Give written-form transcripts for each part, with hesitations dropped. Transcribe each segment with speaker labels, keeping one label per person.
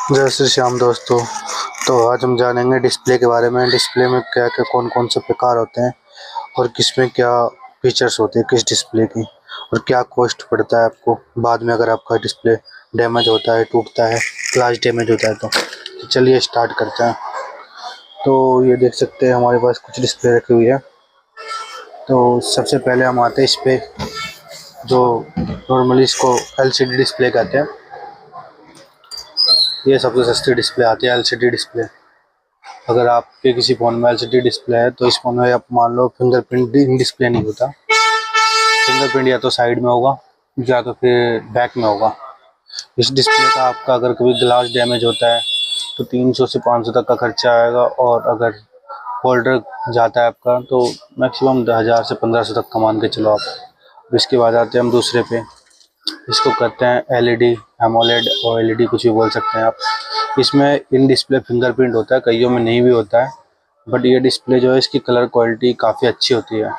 Speaker 1: जय श्री श्याम दोस्तों। तो आज हम जानेंगे डिस्प्ले के बारे में। डिस्प्ले में क्या क्या कौन कौन से प्रकार होते हैं और किसमें क्या फीचर्स होते हैं किस डिस्प्ले की, और क्या कॉस्ट पड़ता है आपको बाद में अगर आपका डिस्प्ले डैमेज होता है, टूटता है, ग्लास डैमेज होता है। तो चलिए स्टार्ट करते हैं। तो ये देख सकते हैं हमारे पास कुछ डिस्प्ले रखी हुई है। तो सबसे पहले हम आते हैं इस पे, जो नॉर्मली इसको LCD डिस्प्ले कहते हैं। ये सबसे सस्ती डिस्प्ले आती है LCD डिस्प्ले। अगर आपके किसी फ़ोन में LCD डिस्प्ले है तो इस फ़ोन में आप मान लो फिंगरप्रिंट डिस्प्ले नहीं होता। फिंगरप्रिंट या तो साइड में होगा या तो फिर बैक में होगा। इस डिस्प्ले का आपका अगर कभी ग्लास डैमेज होता है तो 300 से 500 तक का खर्चा आएगा, और अगर होल्डर जाता है आपका तो मैक्सिमम 1000 से 1500 तक का मान के चलो आप। इसके बाद आते हैं हम दूसरे पे। इसको कहते हैं LED, एमोलेड और LED कुछ भी बोल सकते हैं आप। इसमें इन डिस्प्ले फिंगरप्रिंट होता है, कईयों में नहीं भी होता है। बट ये डिस्प्ले जो है इसकी कलर क्वालिटी काफ़ी अच्छी होती है।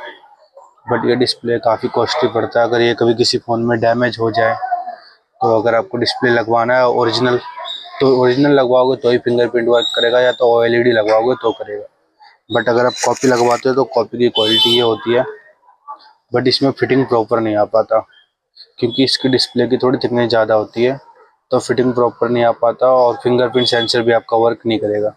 Speaker 1: बट ये डिस्प्ले काफ़ी कॉस्टली पड़ता है। अगर ये कभी किसी फ़ोन में डैमेज हो जाए तो अगर आपको डिस्प्ले लगवाना है ओरिजिनल, तो ओरिजिनल लगवाओगे तो ही फिंगरप्रिंट वर्क करेगा, या तो LED लगवाओगे तो करेगा। बट अगर आप कॉपी लगवाते हो तो कॉपी की क्वालिटी ये होती है, बट इसमें फिटिंग प्रॉपर नहीं आ पाता क्योंकि इसकी डिस्प्ले की थोड़ी थिकनेस ज़्यादा होती है, तो फिटिंग प्रॉपर नहीं आ पाता और फिंगरप्रिंट सेंसर भी आपका वर्क नहीं करेगा।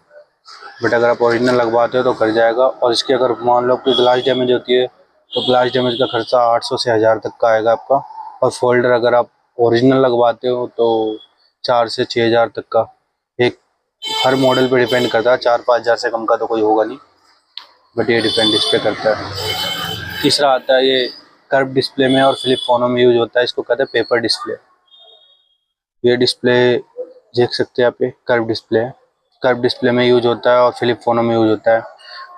Speaker 1: बट अगर आप ओरिजिनल लगवाते हो तो कर जाएगा। और इसकी अगर मान लो कि ग्लास डैमेज होती है तो ग्लास डैमेज का खर्चा 800 से 1000 तक का आएगा आपका। और फोल्डर अगर आप ओरिजिनल लगवाते हो तो 4 से 6000 तक का। एक हर मॉडल पे डिपेंड करता है, 4-5 हज़ार से कम का तो कोई होगा नहीं, बट ये डिपेंड इस पर करता है। तीसरा आता है ये कर्व डिस्प्ले में और फ्लिप फोनों में यूज होता है, इसको कहते हैं पेपर डिस्प्ले। ये डिस्प्ले देख सकते हैं आप, ये कर्व डिस्प्ले है। कर्व डिस्प्ले में यूज होता है और फ्लिप फोनों में यूज होता है।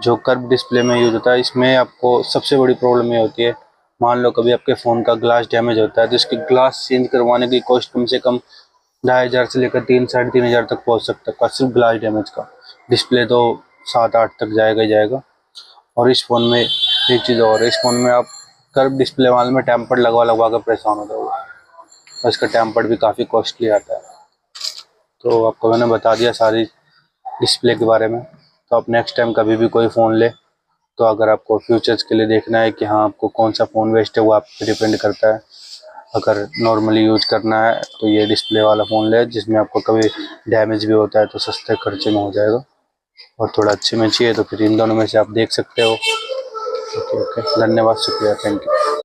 Speaker 1: जो कर्व डिस्प्ले में यूज होता है इसमें आपको सबसे बड़ी प्रॉब्लम ये होती है, मान लो कभी आपके फ़ोन का ग्लास डैमेज होता है तो इसकी ग्लास चेंज करवाने की कॉस्ट कम से कम 2500 से लेकर 3-3.5 हज़ार तक पहुंच सकता है सिर्फ ग्लास डैमेज का। डिस्प्ले तो 7-8 तक जाएगा ही जाएगा। और इस फ़ोन में एक चीज़ और है, इस फ़ोन में आप कर्व डिस्प्ले वाले में टेम्पर्ड लगवा लगवा कर परेशान हो जाओगे, और इसका टेम्पर्ड भी काफ़ी कॉस्टली आता है। तो आपको मैंने बता दिया सारी डिस्प्ले के बारे में। तो आप नेक्स्ट टाइम कभी भी कोई फ़ोन ले तो अगर आपको फ्यूचर्स के लिए देखना है कि हाँ आपको कौन सा फ़ोन बेस्ट है, वो आप पे डिपेंड करता है। अगर नॉर्मली यूज करना है तो ये डिस्प्ले वाला फ़ोन ले, जिसमें आपको कभी डैमेज भी होता है तो सस्ते खर्चे में हो जाएगा। और थोड़ा अच्छे में चाहिए तो फिर इन दोनों में से आप देख सकते हो। ओके ओके, धन्यवाद, शुक्रिया, थैंक यू।